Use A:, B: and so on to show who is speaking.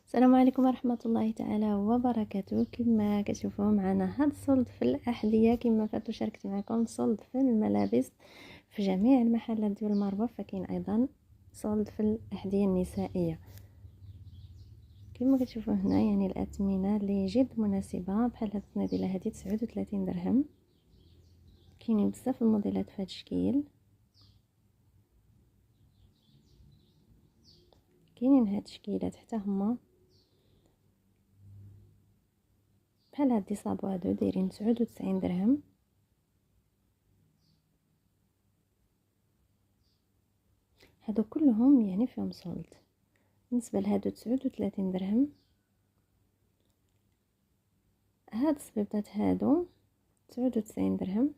A: السلام عليكم ورحمة الله تعالى وبركاته. كما كتشوفوا معنا هاد الصلد في الأحذية، كما فاتو شاركت معكم صلد في الملابس في جميع المحلات ديال المغرب، فكاين ايضا صلد في الأحذية النسائية. كما كتشوفوا هنا يعني الأثمنة اللي جد مناسبة، بحال هاد الصناديله هادي 39 درهم. كاينين بزاف الموديلات في هاد الشكل، كاينين هاد الشكيلات حتى هما بحال هاد الصابو هادو دايرين 99 درهم. هادو كلهم يعني فيهم صلد. بالنسبه لهادو 39 درهم. هاد الصبيبطات هادو 99 درهم.